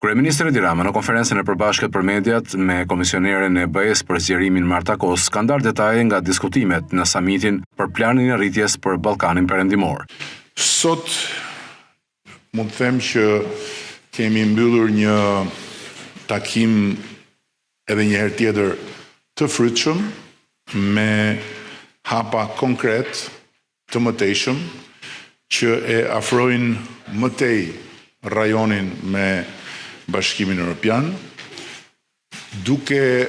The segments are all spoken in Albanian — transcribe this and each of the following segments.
Kryeministri Edi Rama në konferencën e përbashkët për mediat me komisionerin e BE-s për zgjerimin Martakos ka ndarë detaje nga diskutimet në samitin për planin e rritjes për Ballkanin Perëndimor. Sot mund të them që kemi mbyllur një takim edhe një herë tjetër të frytshëm me hapa konkret të mëtejshëm që e afrojnë më tej rajonin me Bashkimin Evropian, duke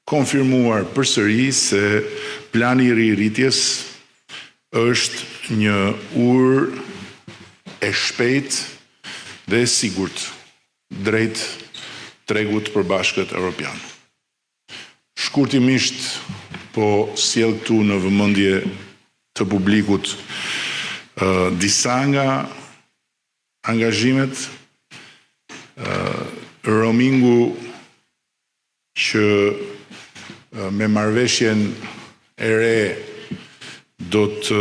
konfirmuar përsëri se plani i rritjes është një urë e shpejt dhe e sigurt drejt tregut përbashkët Evropian. Shkurtimisht po sjell këtu në vëmendje të publikut disa nga angazhimet. Roamingu që me marrëveshjen e re do të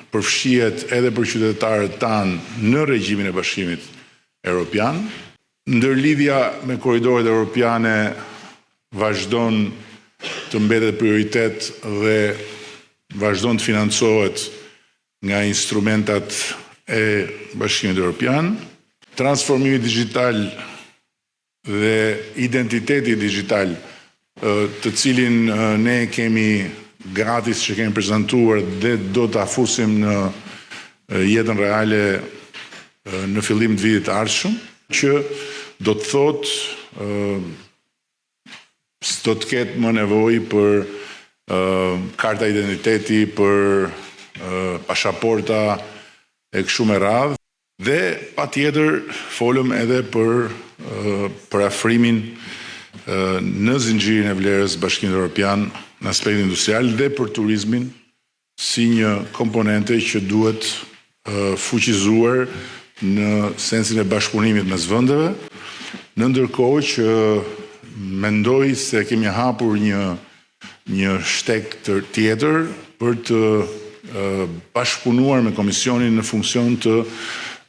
përfshihet edhe për qytetarët tanë në regjimin e Bashkimit Evropian. Ndërlidhja me korridoret evropiane vazhdon të mbetet prioritet dhe vazhdon të financohet nga instrumentat e Bashkimit Evropian. Transformimi digital dhe identiteti digital, të cilin ne kemi gratis që kemi prezantuar dhe do të afusim në jetën reale në fillim të vitit ardhshëm, që do të thotë s'do të ketë më nevojë për karta identiteti, për pasaporta e kështu me radhë. Dhe pa tjetër folëm edhe për afrimin në zinxhirin e vlerës Bashkimit Evropian në aspektin industrial dhe për turizmin si një komponente që duhet fuqizuar në sensin e bashkëpunimit mes vendeve, në ndërkohë që mendoj se kemi hapur një shtek tjetër për të bashkëpunuar me Komisionin në funksion të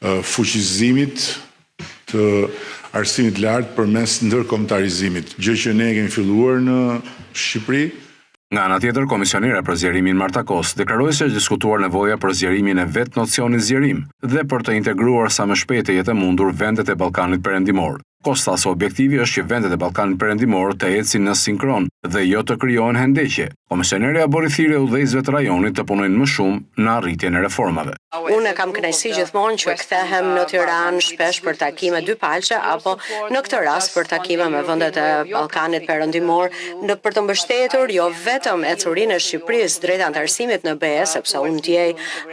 fuqizimit të arsimit lartë përmes ndërkombëtarizimit, gjë që ne kemi filluar në Shqipëri. Nga ana tjetër, komisionera për zgjerimin Martakos deklaroi se është diskutuar nevoja për zgjerimin e vetë nocionit zgjerim dhe për të integruar sa më shpejt të jetë mundur vendet e Ballkanit Perëndimor. Kosta se objektivi është që vendet e Ballkanit Perëndimor të ecin në sinkron dhe jo të krijohen hendeqje. Komisionerja bori thirrje udhëheqësve të rajonit të punojnë më shumë në arritjen e reformave. Unë kam kënaqësi gjithmonë që kthehem në Tiranë shpesh për takime dypalqe apo në këtë rast për takime me vendet e Ballkanit Perëndimor për të mbështetur jo vetëm ecurinë e Shqipërisë drejt anëtarësimit në BE, sepse unë ndjej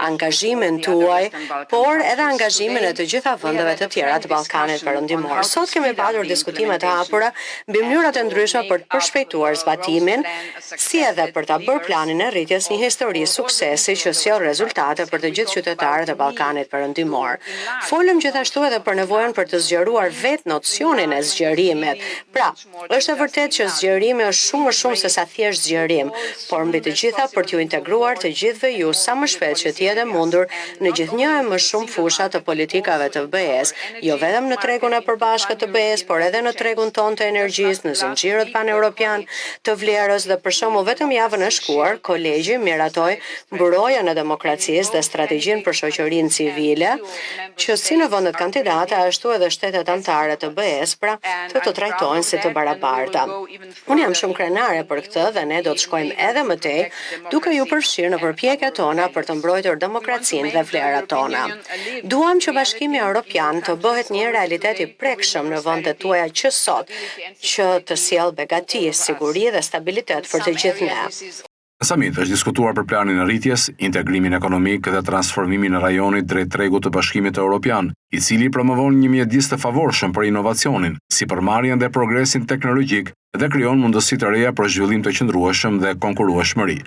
angazhimin tuaj, por edhe angazhimin e të gjitha vendeve të tjera të Ballkanit Perëndimor. Sot kemi pasur diskutime të hapura mbi mënyrat e ndryshme për të përshpejtuar zbatimin, si edhe për ta bërë planin e rritjes një histori suksesi që sjell rezultate për të gjithë qytetarët e Ballkanit Perëndimor. Folëm gjithashtu edhe për nevojën për të zgjeruar vetë nocionin e zgjerimit. Pra, është e vërtetë që zgjerimi është shumë më shumë se sa thjesht zgjerim, por mbi të gjitha për t'ju integruar të gjithëve ju sa më shpejt që t'jete mundur në gjithnjë e më shumë fusha të politikave të BE-s, jo vetëm në tregun e përbashkët të BE-s, por edhe në tregun tonë të energjisë, në zinxhirët paneuropian të vlerës dhe për shembull vetëm javën e shkuar, kolegji miratoi mbrojtjen e demokracisë dhe strategjinë për shoqërinë civile, që si në vendet kandidate ashtu edhe shtetet anëtare të BE-s, pra të trajtojnë si të barabarta. Unë jam shumë krenare për këtë dhe ne do të shkojmë edhe më tej, duke ju përfshirë në përpjekjet tona për të mbrojtur demokracinë dhe vlerat tona. Duam që Bashkimi Evropian të bëhet një realitet i prekshëm në vendet tuaja që sot, që të sjellë begati, siguri dhe stabilitet për të gjithë ne. Në samit është diskutuar për planin e rritjes, integrimin ekonomik dhe transformimin e rajonit drejt tregut të Bashkimit Evropian, i cili promovon një mjedis të favorshëm për inovacionin, sipërmarrjen dhe progresin teknologjik dhe krijon mundësi të reja për zhvillim të qëndrueshëm dhe konkurrueshmëri.